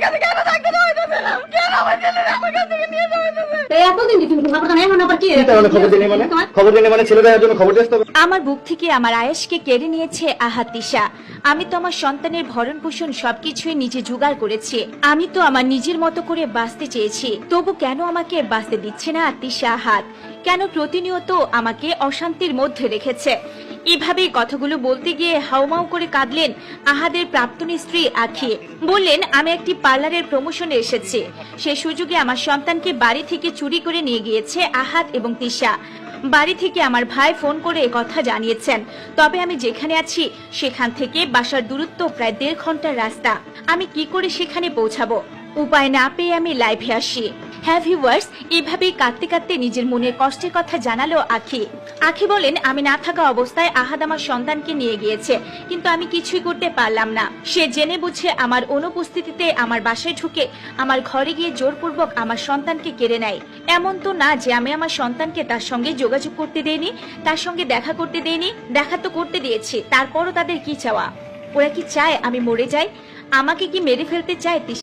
কাছে কেন থাকতে হইতেছে না? কেন আমার ছেলেরা আমার কাছ থেকে নিয়ে যাওয়া হইতেছে? এতদিন কি তুমি খবর জানো? এখন আবার কি তাহলে খবর দিলে মানে খবর দিলে মানে ছেলেদের জন্য খবর দিতে হবে। আমার বুক থেকে আমার আয়েশকে কেড়ে নিয়েছে আহাত তিশা। আমি তো আমার সন্তানের ভরণ পোষণ সবকিছুই নিজে জোগাড় করেছি। আমি তো আমার নিজের মতো করে বাঁচতে চেয়েছি, তবু কেন আমাকে বাঁচতে দিচ্ছে না তিশা আহাত? কেন প্রতিনিয়ত আমাকে অশান্তির মধ্যে রেখেছে? এভাবেই কথাগুলো বলতে গিয়ে হাউমাউ করে কাঁদলেন আহাদের প্রাক্তনী স্ত্রী আখি। বললেন, আমি একটি পার্লারের প্রমোশনে এসেছি, সে সুযোগে আমার সন্তানকে বাড়ি থেকে চুরি করে নিয়ে গিয়েছে আহাত এবং তিশা। বাড়ি থেকে আমার ভাই ফোন করে কথা জানিয়েছেন, তবে আমি যেখানে আছি সেখান থেকে বাসার দূরত্ব প্রায় 1.5 ঘন্টার রাস্তা। আমি কি করে সেখানে পৌঁছাবো? উপায় না পেয়ে আমি লাইভে আসি। হ্যাঁ ভিউয়ার্স, এভাবেই কাঁদতে কাঁদতে নিজের মনের কষ্টের কথা জানালো আখি। আখি বলেন, আমি না থাকা অবস্থায় আহাদ আমার সন্তানকে নিয়ে গিয়েছে, কিন্তু আমি কিছুই করতে পারলাম না। সে জেনে বুঝে আমার অনুপস্থিতিতে আমার বাসায় ঢুকে আমার ঘরে গিয়ে জোরপূর্বক আমার সন্তানকে কেড়ে নেয়। এমন তো না যে আমি আমার সন্তানকে তার সঙ্গে যোগাযোগ করতে দেইনি, তার সঙ্গে দেখা করতে দেইনি। দেখা তো করতে দিয়েছি, তারপরও তাদের কি চাওয়া? ওরা কি চায় আমি মরে যাই? আমাকে কি মেরে ফেলতে চায়?